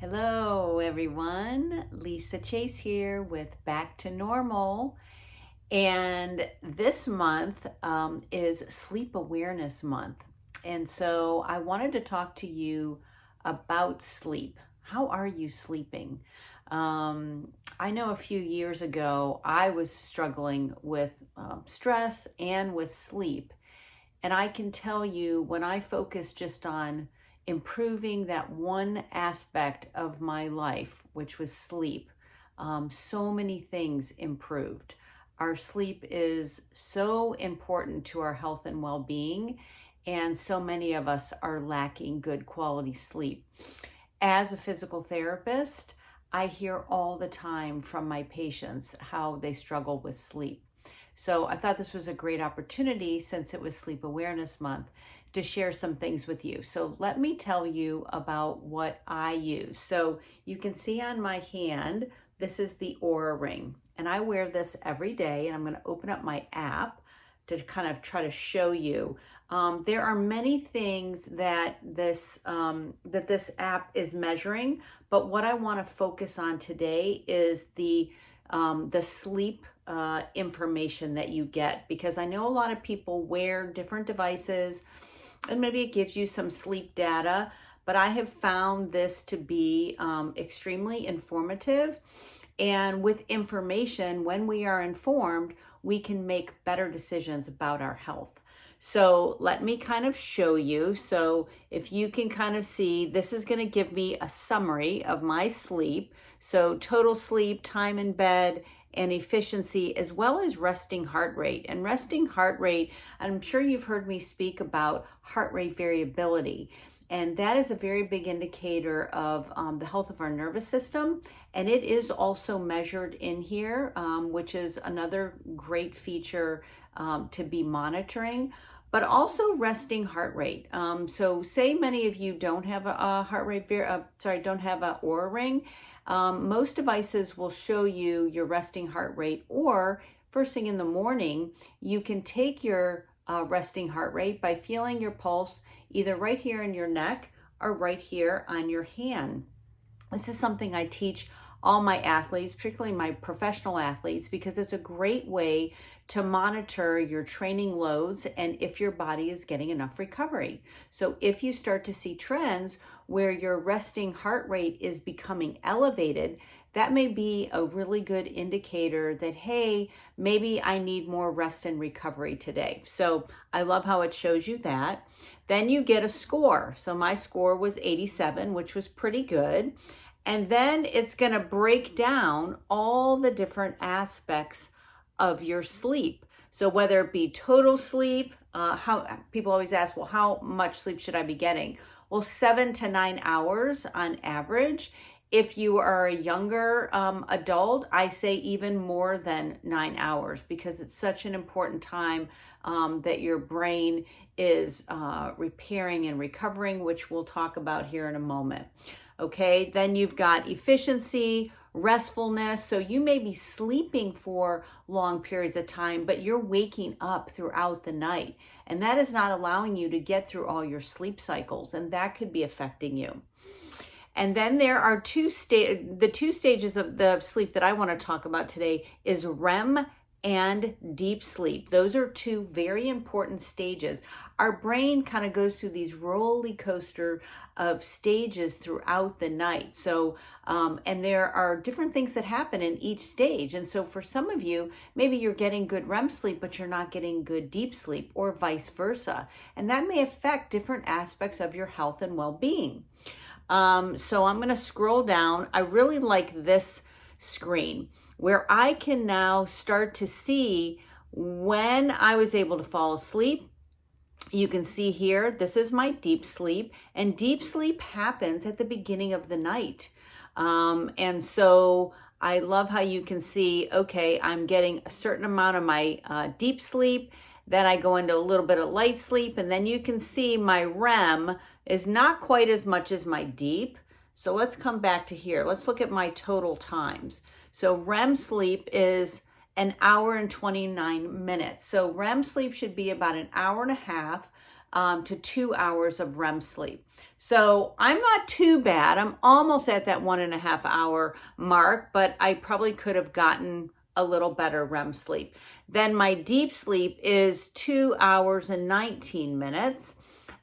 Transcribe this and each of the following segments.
Hello, everyone. Lisa Chase here with Back to Normal. And this month is Sleep Awareness Month. And so I wanted to talk to you about sleep. How are you sleeping? I know a few years ago I was struggling with stress and with sleep. And I can tell you when I focus just on improving that one aspect of my life, which was sleep, so many things improved. Our sleep is so important to our health and well being, and so many of us are lacking good quality sleep. As a physical therapist, I hear all the time from my patients how they struggle with sleep. So I thought this was a great opportunity, since it was Sleep Awareness Month, to share some things with you. So let me tell you about what I use. So you can see on my hand, this is the Oura Ring, and I wear this every day. And I'm going to open up my app to kind of try to show you. There are many things that this app is measuring, but what I want to focus on today is the sleep information that you get, because I know a lot of people wear different devices and maybe it gives you some sleep data, but I have found this to be extremely informative. And with information, when we are informed, we can make better decisions about our health. So let me kind of show you. So if you can kind of see, this is going to give me a summary of my sleep. So total sleep, time in bed, and efficiency, as well as resting heart rate. And resting heart rate, I'm sure you've heard me speak about heart rate variability. And that is a very big indicator of the health of our nervous system. And it is also measured in here, which is another great feature to be monitoring. But also resting heart rate. So say many of you don't have a heart rate, don't have an Oura Ring. Most devices will show you your resting heart rate, or first thing in the morning, you can take your resting heart rate by feeling your pulse either right here in your neck or right here on your hand. This is something I teach all my athletes, particularly my professional athletes, because it's a great way to monitor your training loads and if your body is getting enough recovery. So if you start to see trends where your resting heart rate is becoming elevated, that may be a really good indicator that, hey, maybe I need more rest and recovery today. So I love how it shows you that. Then you get a score. So my score was 87, which was pretty good. And then it's going to break down all the different aspects of your sleep. So whether it be total sleep, how people always ask, well, how much sleep should I be getting? Well, 7 to 9 hours on average. If you are a younger adult, I say even more than 9 hours, because it's such an important time that your brain is repairing and recovering, which we'll talk about here in a moment. Okay, then you've got efficiency, restfulness. So you may be sleeping for long periods of time, but you're waking up throughout the night. And that is not allowing you to get through all your sleep cycles, and that could be affecting you. And then there are the two stages of the sleep that I want to talk about today is REM and deep sleep. Those are two very important stages. Our brain kind of goes through these roller coaster of stages throughout the night. So, and there are different things that happen in each stage. And so for some of you, maybe you're getting good REM sleep, but you're not getting good deep sleep, or vice versa. And that may affect different aspects of your health and well-being. So I'm going to scroll down. I really like this screen where I can now start to see when I was able to fall asleep. You can see here, this is my deep sleep, and deep sleep happens at the beginning of the night. And so I love how you can see, okay, I'm getting a certain amount of my deep sleep. Then I go into a little bit of light sleep, and then you can see my REM is not quite as much as my deep. So let's come back to here. Let's look at my total times. So REM sleep is an hour and 29 minutes. So REM sleep should be about an hour and a half to 2 hours of REM sleep. So I'm not too bad. I'm almost at that 1.5 hour mark, but I probably could have gotten a little better REM sleep. Then my deep sleep is 2 hours and 19 minutes.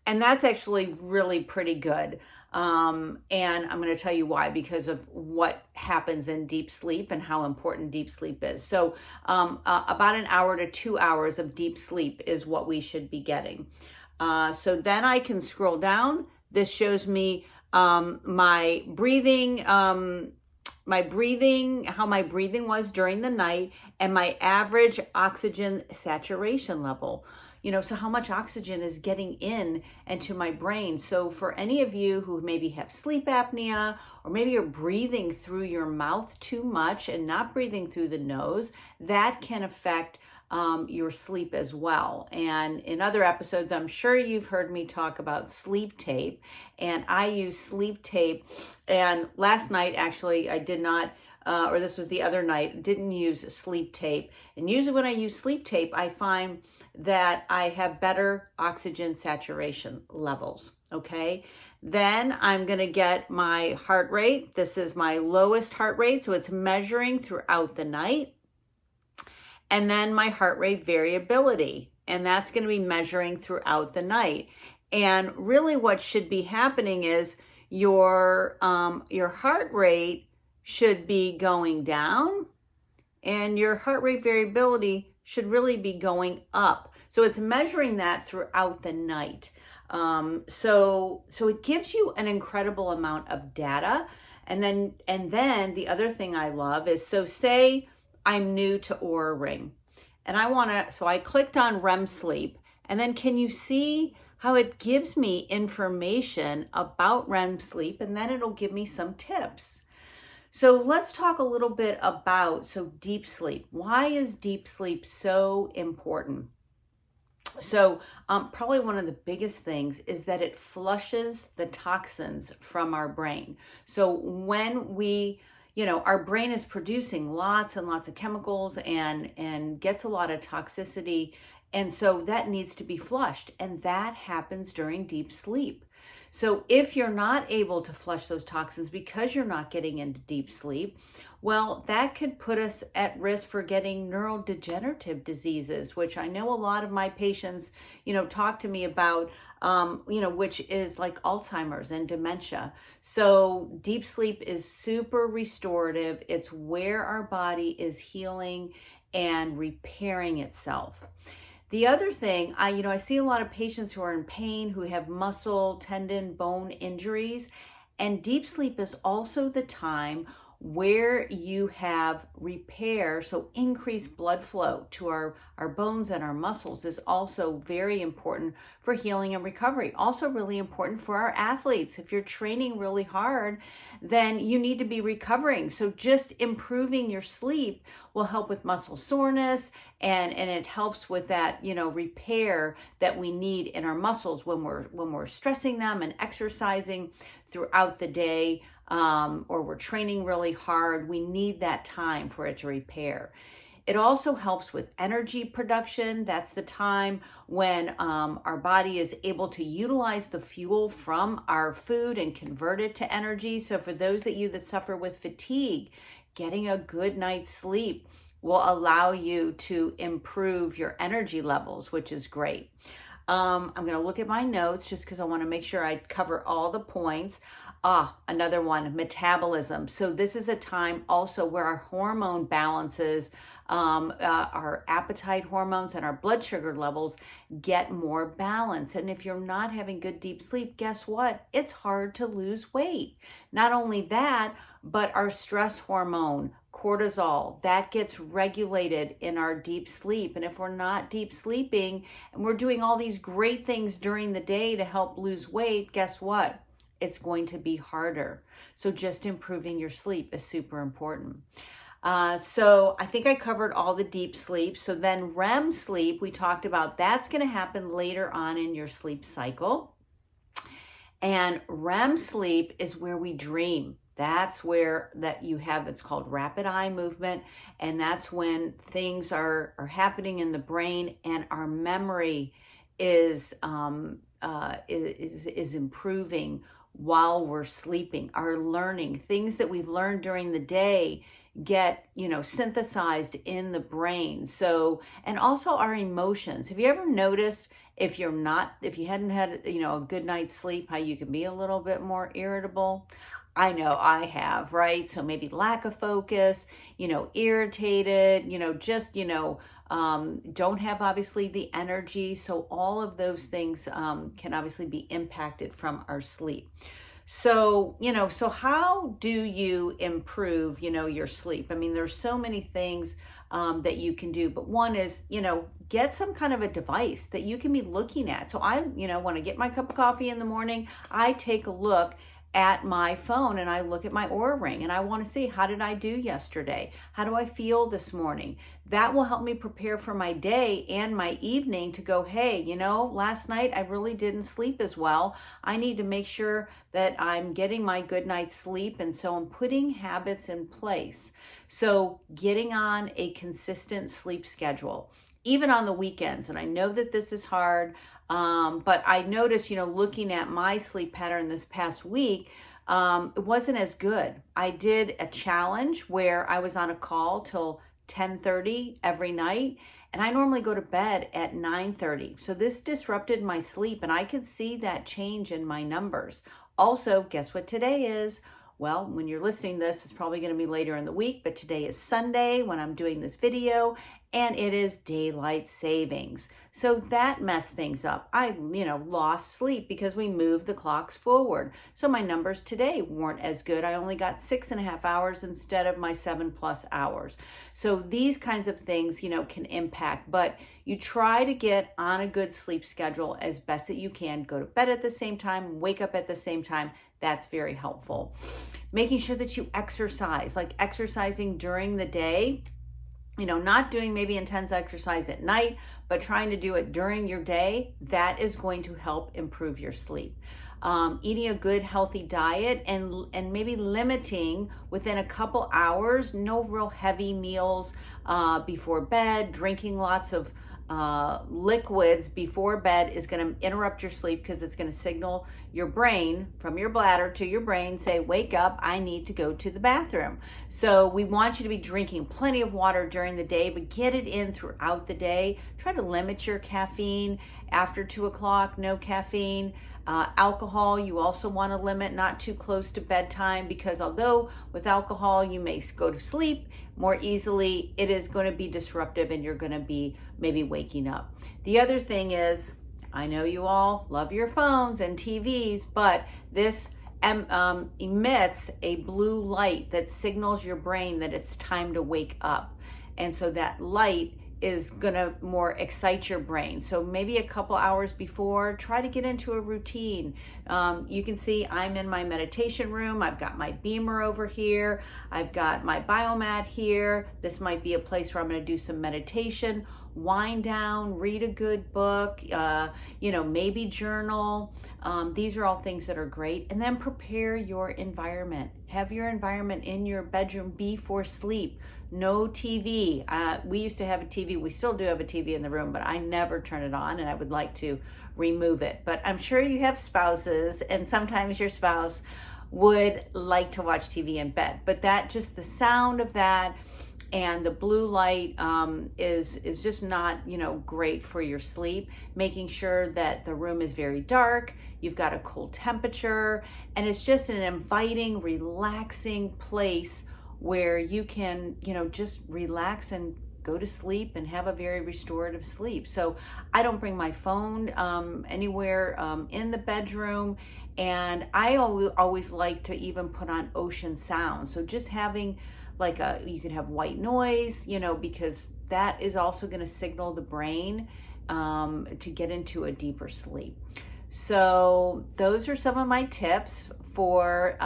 And that's actually really pretty good. And I'm going to tell you why, because of what happens in deep sleep and how important deep sleep is. So about an hour to 2 hours of deep sleep is what we should be getting. So then I can scroll down. This shows me my breathing, how my breathing was during the night, and my average oxygen saturation level. So how much oxygen is getting in and to my brain. So for any of you who maybe have sleep apnea, or maybe you're breathing through your mouth too much and not breathing through the nose, that can affect your sleep as well. And in other episodes, I'm sure you've heard me talk about sleep tape, and I use sleep tape. And last night, actually, I did not, or this was the other night, didn't use sleep tape. And usually when I use sleep tape, I find that I have better oxygen saturation levels. Okay. Then I'm going to get my heart rate. This is my lowest heart rate, so it's measuring throughout the night. And then my heart rate variability, and that's going to be measuring throughout the night. And really what should be happening is your heart rate should be going down, and your heart rate variability should really be going up. So it's measuring that throughout the night. So it gives you an incredible amount of data. And then the other thing I love is, so say I'm new to Oura Ring, and so I clicked on REM sleep, and then can you see how it gives me information about REM sleep, and then it'll give me some tips. So let's talk a little bit about deep sleep. Why is deep sleep so important? So probably one of the biggest things is that it flushes the toxins from our brain. So when our brain is producing lots and lots of chemicals and gets a lot of toxicity. And so that needs to be flushed. And that happens during deep sleep. So if you're not able to flush those toxins because you're not getting into deep sleep, well, that could put us at risk for getting neurodegenerative diseases, which I know a lot of my patients, talk to me about, which is like Alzheimer's and dementia. So deep sleep is super restorative. It's where our body is healing and repairing itself. The other thing, I see a lot of patients who are in pain, who have muscle, tendon, bone injuries, and deep sleep is also the time where you have repair. So increased blood flow to our bones and our muscles is also very important for healing and recovery. Also really important for our athletes. If you're training really hard, then you need to be recovering. So just improving your sleep will help with muscle soreness, and it helps with that, repair that we need in our muscles when we're stressing them and exercising throughout the day, or we're training really hard. We need that time for it to repair. It also helps with energy production. That's the time when our body is able to utilize the fuel from our food and convert it to energy. So for those of you that suffer with fatigue, getting a good night's sleep will allow you to improve your energy levels, which is great. I'm going to look at my notes just because I want to make sure I cover all the points. Another one, metabolism. So this is a time also where our hormone balances, our appetite hormones and our blood sugar levels get more balanced. And if you're not having good deep sleep, guess what? It's hard to lose weight. Not only that, but our stress hormone, cortisol, that gets regulated in our deep sleep. And if we're not deep sleeping and we're doing all these great things during the day to help lose weight, guess what? It's going to be harder. So just improving your sleep is super important. So I think I covered all the deep sleep. So then REM sleep, we talked about, that's going to happen later on in your sleep cycle. And REM sleep is where we dream. That's where you have, it's called rapid eye movement. And that's when things are happening in the brain and our memory is is improving while we're sleeping. Our learning, things that we've learned during the day get, synthesized in the brain. So, and also our emotions. Have you ever noticed if you hadn't had, a good night's sleep, how you can be a little bit more irritable? I know I have, right? So maybe lack of focus, irritated, don't have obviously the energy. So all of those things can obviously be impacted from our sleep. So, so how do you improve, your sleep? I mean, there's so many things that you can do, but one is, get some kind of a device that you can be looking at. So I, when I get my cup of coffee in the morning, I take a look at my phone and I look at my Oura Ring and I want to see, how did I do yesterday? How do I feel this morning? That will help me prepare for my day and my evening to go, hey, last night I really didn't sleep as well. I need to make sure that I'm getting my good night's sleep. And so I'm putting habits in place. So getting on a consistent sleep schedule, even on the weekends. And I know that this is hard. But I noticed, looking at my sleep pattern this past week, it wasn't as good. I did a challenge where I was on a call till 10:30 every night, and I normally go to bed at 9:30. So this disrupted my sleep, and I could see that change in my numbers. Also, guess what today is? Well, when you're listening to this, it's probably going to be later in the week, but today is Sunday when I'm doing this video, and it is daylight savings. So that messed things up. I, lost sleep because we moved the clocks forward. So my numbers today weren't as good. I only got 6.5 hours instead of my 7+ hours. So these kinds of things, can impact, but you try to get on a good sleep schedule as best that you can. Go to bed at the same time, wake up at the same time. That's very helpful. Making sure that you exercise, like exercising during the day, not doing maybe intense exercise at night, but trying to do it during your day. That is going to help improve your sleep. Eating a good healthy diet and maybe limiting within a couple hours, no real heavy meals before bed. Drinking lots of liquids before bed is going to interrupt your sleep because it's going to signal your brain from your bladder to your brain, say, wake up, I need to go to the bathroom. So we want you to be drinking plenty of water during the day, but get it in throughout the day. Try to limit your caffeine after 2 o'clock, no caffeine. Alcohol, you also want to limit, not too close to bedtime, because although with alcohol you may go to sleep more easily, it is going to be disruptive and you're going to be maybe waking up. The other thing is, I know you all love your phones and TVs, but this emits a blue light that signals your brain that it's time to wake up. And so that light is gonna more excite your brain. So maybe a couple hours before, try to get into a routine. You can see I'm in my meditation room. I've got my beamer over here. I've got my biomat here. This might be a place where I'm gonna do some meditation, wind down, read a good book, maybe journal. These are all things that are great. And then prepare your environment. Have your environment in your bedroom before sleep. No TV. We used to have a TV. We still do have a TV in the room, but I never turn it on, and I would like to remove it. But I'm sure you have spouses, and sometimes your spouse would like to watch TV in bed. But that, just the sound of that and the blue light is just not, great for your sleep. Making sure that the room is very dark, you've got a cool temperature, and it's just an inviting, relaxing place where you can, just relax and go to sleep and have a very restorative sleep. So I don't bring my phone anywhere in the bedroom. And I always like to even put on ocean sound. So just having you could have white noise, because that is also going to signal the brain to get into a deeper sleep. So those are some of my tips for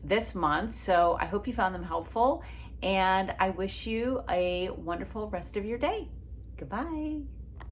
this month. So I hope you found them helpful, and I wish you a wonderful rest of your day. Goodbye.